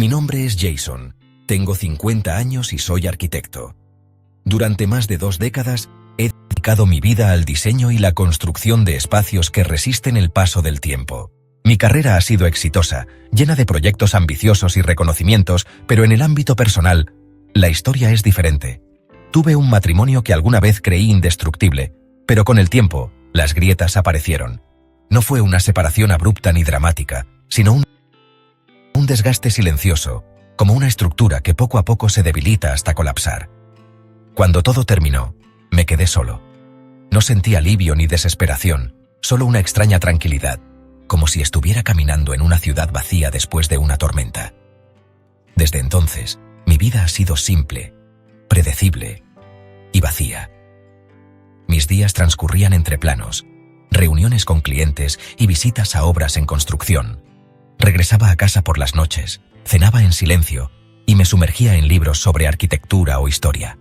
Mi nombre es Jason, tengo 50 años y soy arquitecto. Durante más de 2 décadas he dedicado mi vida al diseño y la construcción de espacios que resisten el paso del tiempo. Mi carrera ha sido exitosa, llena de proyectos ambiciosos y reconocimientos, pero en el ámbito personal, la historia es diferente. Tuve un matrimonio que alguna vez creí indestructible, pero con el tiempo, las grietas aparecieron. No fue una separación abrupta ni dramática, sino un desgaste silencioso, como una estructura que poco a poco se debilita hasta colapsar. Cuando todo terminó, me quedé solo. No sentí alivio ni desesperación, solo una extraña tranquilidad, como si estuviera caminando en una ciudad vacía después de una tormenta. Desde entonces, mi vida ha sido simple, predecible y vacía. Mis días transcurrían entre planos, reuniones con clientes y visitas a obras en construcción. Regresaba a casa por las noches, cenaba en silencio y me sumergía en libros sobre arquitectura o historia.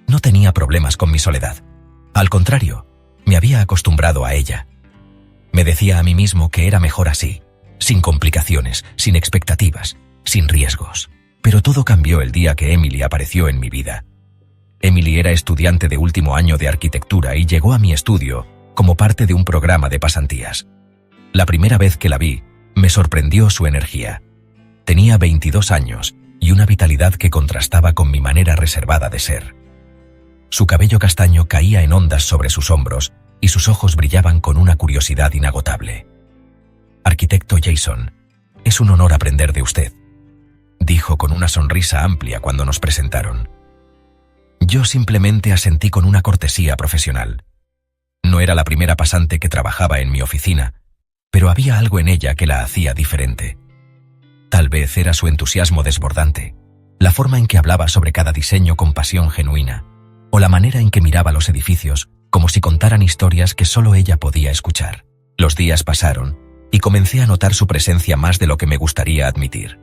No tenía problemas con mi soledad. Al contrario, me había acostumbrado a ella. Me decía a mí mismo que era mejor así, sin complicaciones, sin expectativas, sin riesgos. Pero todo cambió el día que Emily apareció en mi vida. Emily era estudiante de último año de arquitectura y llegó a mi estudio como parte de un programa de pasantías. La primera vez que la vi, me sorprendió su energía. Tenía 22 años y una vitalidad que contrastaba con mi manera reservada de ser. Su cabello castaño caía en ondas sobre sus hombros y sus ojos brillaban con una curiosidad inagotable. «Arquitecto Jason, es un honor aprender de usted», dijo con una sonrisa amplia cuando nos presentaron. Yo simplemente asentí con una cortesía profesional. No era la primera pasante que trabajaba en mi oficina, pero había algo en ella que la hacía diferente. Tal vez era su entusiasmo desbordante, la forma en que hablaba sobre cada diseño con pasión genuina, o la manera en que miraba los edificios como si contaran historias que solo ella podía escuchar. Los días pasaron y comencé a notar su presencia más de lo que me gustaría admitir.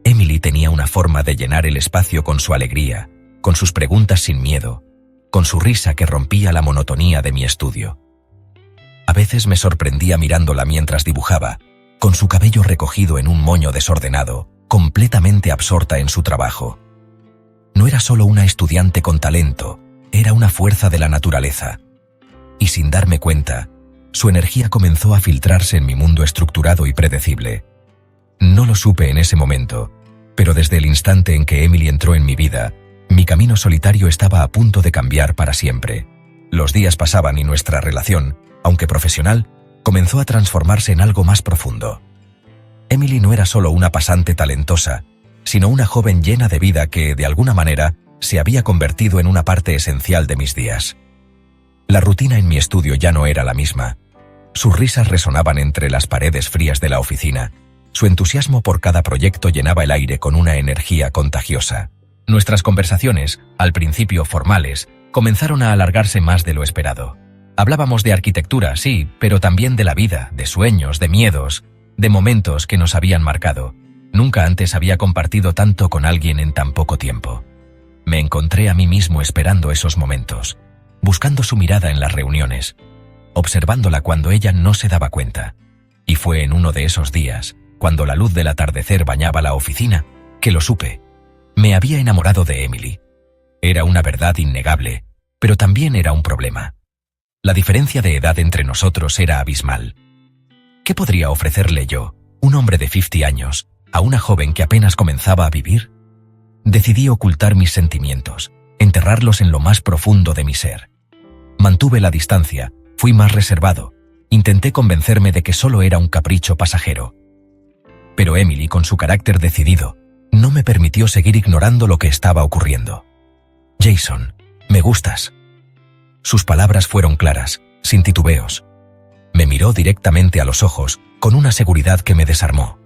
Emily tenía una forma de llenar el espacio con su alegría, con sus preguntas sin miedo, con su risa que rompía la monotonía de mi estudio. A veces me sorprendía mirándola mientras dibujaba, con su cabello recogido en un moño desordenado, completamente absorta en su trabajo. No era solo una estudiante con talento, era una fuerza de la naturaleza. Y sin darme cuenta, su energía comenzó a filtrarse en mi mundo estructurado y predecible. No lo supe en ese momento, pero desde el instante en que Emily entró en mi vida, mi camino solitario estaba a punto de cambiar para siempre. Los días pasaban y nuestra relación, aunque profesional, comenzó a transformarse en algo más profundo. Emily no era solo una pasante talentosa, sino una joven llena de vida que, de alguna manera, se había convertido en una parte esencial de mis días. La rutina en mi estudio ya no era la misma. Sus risas resonaban entre las paredes frías de la oficina. Su entusiasmo por cada proyecto llenaba el aire con una energía contagiosa. Nuestras conversaciones, al principio formales, comenzaron a alargarse más de lo esperado. Hablábamos de arquitectura, sí, pero también de la vida, de sueños, de miedos, de momentos que nos habían marcado. Nunca antes había compartido tanto con alguien en tan poco tiempo. Me encontré a mí mismo esperando esos momentos, buscando su mirada en las reuniones, observándola cuando ella no se daba cuenta. Y fue en uno de esos días, cuando la luz del atardecer bañaba la oficina, que lo supe. Me había enamorado de Emily. Era una verdad innegable, pero también era un problema. La diferencia de edad entre nosotros era abismal. ¿Qué podría ofrecerle yo, un hombre de 50 años, a una joven que apenas comenzaba a vivir? Decidí ocultar mis sentimientos, enterrarlos en lo más profundo de mi ser. Mantuve la distancia, fui más reservado, intenté convencerme de que solo era un capricho pasajero. Pero Emily, con su carácter decidido, no me permitió seguir ignorando lo que estaba ocurriendo. «Jason, me gustas». Sus palabras fueron claras, sin titubeos. Me miró directamente a los ojos, con una seguridad que me desarmó.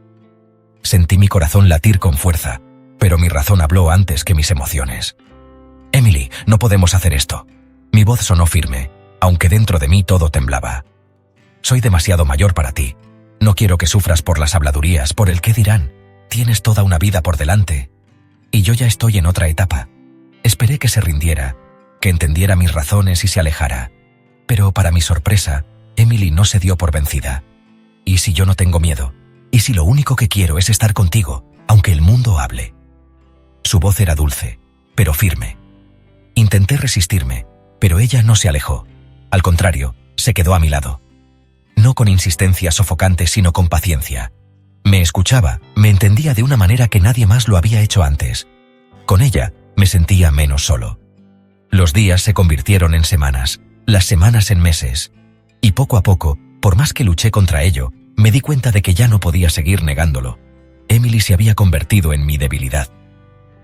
Sentí mi corazón latir con fuerza, pero mi razón habló antes que mis emociones. «Emily, no podemos hacer esto». Mi voz sonó firme, aunque dentro de mí todo temblaba. «Soy demasiado mayor para ti. No quiero que sufras por las habladurías, por el qué dirán. Tienes toda una vida por delante. Y yo ya estoy en otra etapa». Esperé que se rindiera, que entendiera mis razones y se alejara. Pero para mi sorpresa, Emily no se dio por vencida. «¿Y si yo no tengo miedo? ¿Y si lo único que quiero es estar contigo, aunque el mundo hable. Su voz era dulce, pero firme. Intenté resistirme, pero ella no se alejó. Al contrario, se quedó a mi lado. No con insistencia sofocante, sino con paciencia. Me escuchaba, me entendía de una manera que nadie más lo había hecho antes. Con ella me sentía menos solo. Los días se convirtieron en semanas, las semanas en meses. Y poco a poco, por más que luché contra ello, me di cuenta de que ya no podía seguir negándolo. Emily se había convertido en mi debilidad.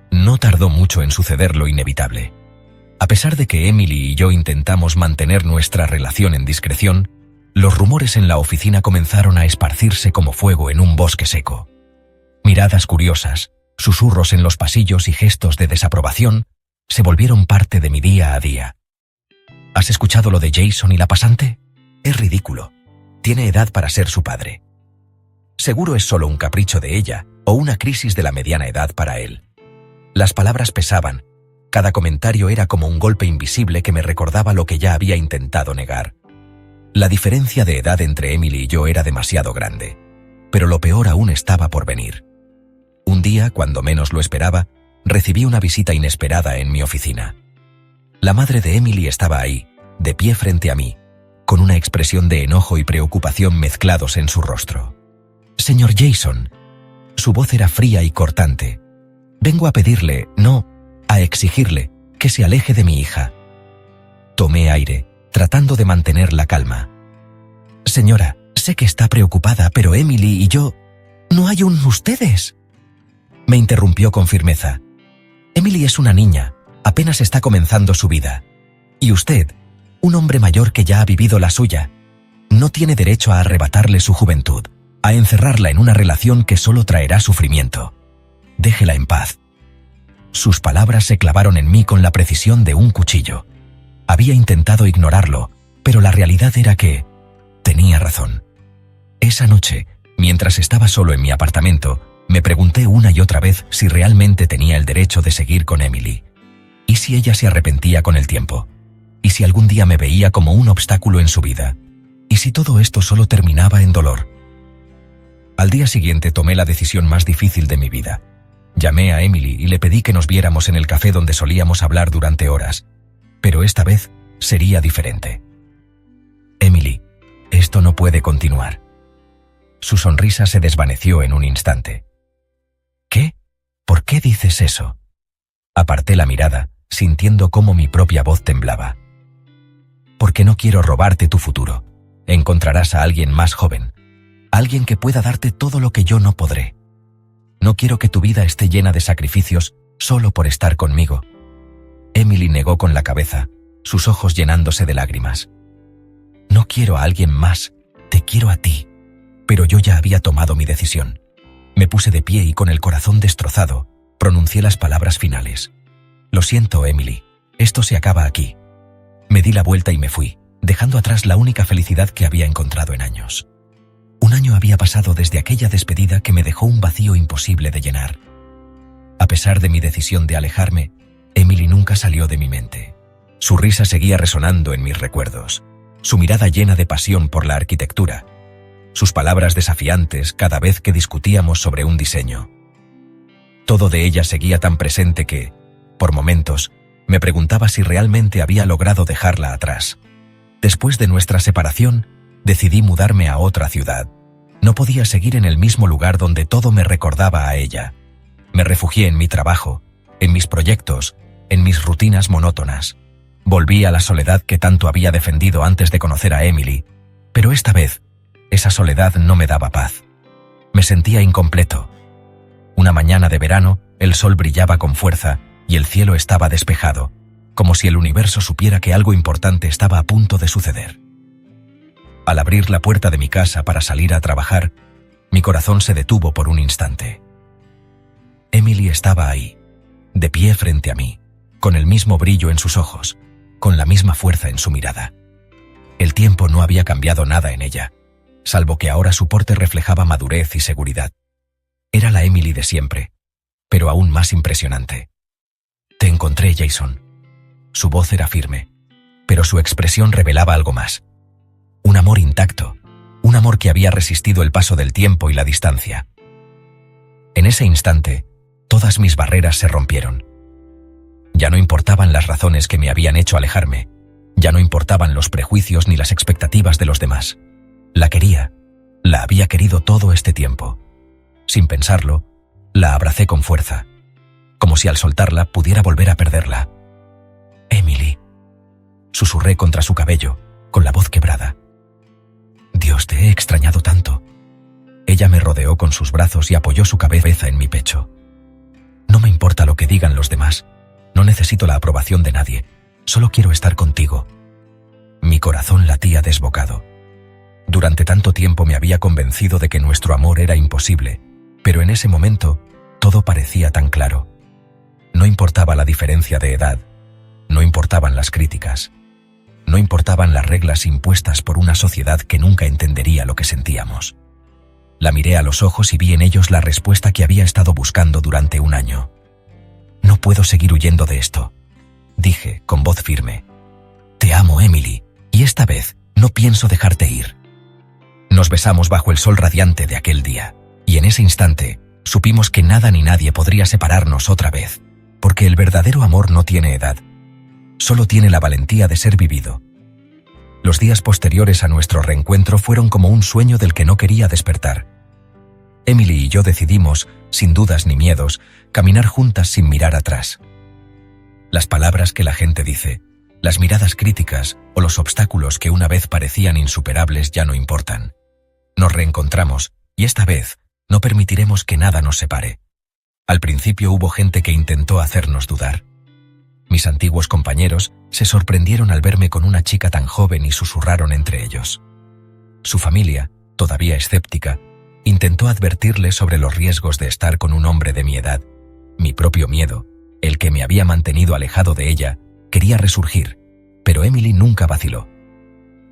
No tardó mucho en suceder lo inevitable. A pesar de que Emily y yo intentamos mantener nuestra relación en discreción, los rumores en la oficina comenzaron a esparcirse como fuego en un bosque seco. Miradas curiosas, susurros en los pasillos y gestos de desaprobación se volvieron parte de mi día a día. ¿Has escuchado lo de Jason y la pasante? Es ridículo. Tiene edad para ser su padre. Seguro es solo un capricho de ella o una crisis de la mediana edad para él. Las palabras pesaban. Cada comentario era como un golpe invisible que me recordaba lo que ya había intentado negar. La diferencia de edad entre Emily y yo era demasiado grande, pero lo peor aún estaba por venir. Un día, cuando menos lo esperaba, recibí una visita inesperada en mi oficina. La madre de Emily estaba ahí, de pie frente a mí, con una expresión de enojo y preocupación mezclados en su rostro. «Señor Jason». Su voz era fría y cortante. «Vengo a pedirle, no, a exigirle, que se aleje de mi hija». Tomé aire, tratando de mantener la calma. «Señora, sé que está preocupada, pero Emily y yo... ¿No hay un ustedes?». Me interrumpió con firmeza. «Emily es una niña, apenas está comenzando su vida. Y usted, un hombre mayor que ya ha vivido la suya, no tiene derecho a arrebatarle su juventud, a encerrarla en una relación que solo traerá sufrimiento. Déjela en paz». Sus palabras se clavaron en mí con la precisión de un cuchillo. Había intentado ignorarlo, pero la realidad era que tenía razón. Esa noche, mientras estaba solo en mi apartamento, me pregunté una y otra vez si realmente tenía el derecho de seguir con Emily. ¿Y si ella se arrepentía con el tiempo? ¿Y si algún día me veía como un obstáculo en su vida? ¿Y si todo esto solo terminaba en dolor? Al día siguiente tomé la decisión más difícil de mi vida. Llamé a Emily y le pedí que nos viéramos en el café donde solíamos hablar durante horas. Pero esta vez sería diferente. «Emily, esto no puede continuar». Su sonrisa se desvaneció en un instante. «¿Qué? ¿Por qué dices eso?». Aparté la mirada, sintiendo cómo mi propia voz temblaba. «Porque no quiero robarte tu futuro. Encontrarás a alguien más joven, alguien que pueda darte todo lo que yo no podré. No quiero que tu vida esté llena de sacrificios solo por estar conmigo». Emily negó con la cabeza, sus ojos llenándose de lágrimas. «No quiero a alguien más, te quiero a ti». Pero yo ya había tomado mi decisión. Me puse de pie y con el corazón destrozado, pronuncié las palabras finales. «Lo siento, Emily, esto se acaba aquí». Me di la vuelta y me fui, dejando atrás la única felicidad que había encontrado en años. Un año había pasado desde aquella despedida que me dejó un vacío imposible de llenar. A pesar de mi decisión de alejarme, Emily nunca salió de mi mente. Su risa seguía resonando en mis recuerdos, su mirada llena de pasión por la arquitectura, sus palabras desafiantes cada vez que discutíamos sobre un diseño. Todo de ella seguía tan presente que, por momentos, me preguntaba si realmente había logrado dejarla atrás. Después de nuestra separación, decidí mudarme a otra ciudad. No podía seguir en el mismo lugar donde todo me recordaba a ella. Me refugié en mi trabajo, en mis proyectos, en mis rutinas monótonas. Volví a la soledad que tanto había defendido antes de conocer a Emily, pero esta vez, esa soledad no me daba paz. Me sentía incompleto. Una mañana de verano, el sol brillaba con fuerza y el cielo estaba despejado, como si el universo supiera que algo importante estaba a punto de suceder. Al abrir la puerta de mi casa para salir a trabajar, mi corazón se detuvo por un instante. Emily estaba ahí, de pie frente a mí, con el mismo brillo en sus ojos, con la misma fuerza en su mirada. El tiempo no había cambiado nada en ella, salvo que ahora su porte reflejaba madurez y seguridad. Era la Emily de siempre, pero aún más impresionante. «Te encontré, Jason». Su voz era firme, pero su expresión revelaba algo más. Un amor intacto, un amor que había resistido el paso del tiempo y la distancia. En ese instante, todas mis barreras se rompieron. Ya no importaban las razones que me habían hecho alejarme, ya no importaban los prejuicios ni las expectativas de los demás. La quería, la había querido todo este tiempo. Sin pensarlo, la abracé con fuerza, como si al soltarla pudiera volver a perderla. «Emily», susurré contra su cabello, con la voz quebrada. «Dios, te he extrañado tanto». Ella me rodeó con sus brazos y apoyó su cabeza en mi pecho. «No me importa lo que digan los demás, no necesito la aprobación de nadie, solo quiero estar contigo». Mi corazón latía desbocado. Durante tanto tiempo me había convencido de que nuestro amor era imposible, pero en ese momento todo parecía tan claro. No importaba la diferencia de edad, no importaban las críticas, no importaban las reglas impuestas por una sociedad que nunca entendería lo que sentíamos. La miré a los ojos y vi en ellos la respuesta que había estado buscando durante un año. «No puedo seguir huyendo de esto», dije con voz firme. «Te amo, Emily, y esta vez no pienso dejarte ir». Nos besamos bajo el sol radiante de aquel día, y en ese instante supimos que nada ni nadie podría separarnos otra vez, porque el verdadero amor no tiene edad, solo tiene la valentía de ser vivido. Los días posteriores a nuestro reencuentro fueron como un sueño del que no quería despertar. Emily y yo decidimos, sin dudas ni miedos, caminar juntas sin mirar atrás. Las palabras que la gente dice, las miradas críticas o los obstáculos que una vez parecían insuperables ya no importan. Nos reencontramos, y esta vez no permitiremos que nada nos separe. Al principio hubo gente que intentó hacernos dudar. Mis antiguos compañeros se sorprendieron al verme con una chica tan joven y susurraron entre ellos. Su familia, todavía escéptica, intentó advertirle sobre los riesgos de estar con un hombre de mi edad. Mi propio miedo, el que me había mantenido alejado de ella, quería resurgir, pero Emily nunca vaciló.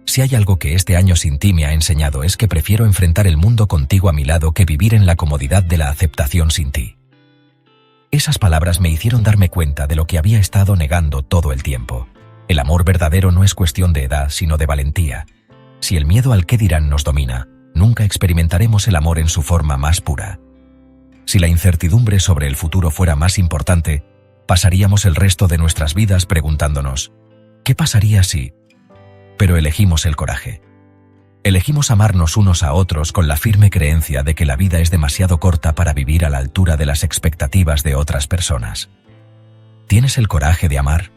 Si hay algo que este año sin ti me ha enseñado es que prefiero enfrentar el mundo contigo a mi lado que vivir en la comodidad de la aceptación sin ti. Esas palabras me hicieron darme cuenta de lo que había estado negando todo el tiempo. El amor verdadero no es cuestión de edad, sino de valentía. Si el miedo al qué dirán nos domina, nunca experimentaremos el amor en su forma más pura. Si la incertidumbre sobre el futuro fuera más importante, pasaríamos el resto de nuestras vidas preguntándonos, ¿qué pasaría si? Pero elegimos el coraje. Elegimos amarnos unos a otros con la firme creencia de que la vida es demasiado corta para vivir a la altura de las expectativas de otras personas. ¿Tienes el coraje de amar?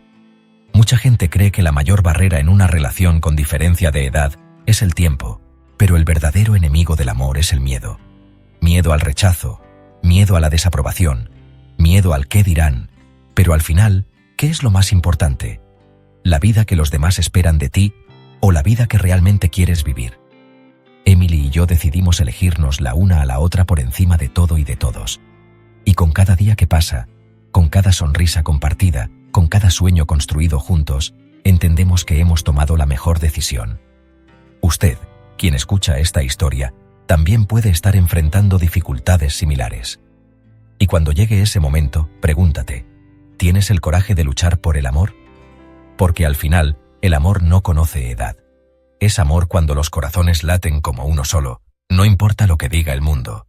Mucha gente cree que la mayor barrera en una relación con diferencia de edad es el tiempo, pero el verdadero enemigo del amor es el miedo. Miedo al rechazo, miedo a la desaprobación, miedo al qué dirán, pero al final, ¿qué es lo más importante? ¿La vida que los demás esperan de ti o la vida que realmente quieres vivir? Emily y yo decidimos elegirnos la una a la otra por encima de todo y de todos. Y con cada día que pasa, con cada sonrisa compartida, con cada sueño construido juntos, entendemos que hemos tomado la mejor decisión. Usted, quien escucha esta historia, también puede estar enfrentando dificultades similares. Y cuando llegue ese momento, pregúntate, ¿tienes el coraje de luchar por el amor? Porque al final, el amor no conoce edad. Es amor cuando los corazones laten como uno solo, no importa lo que diga el mundo.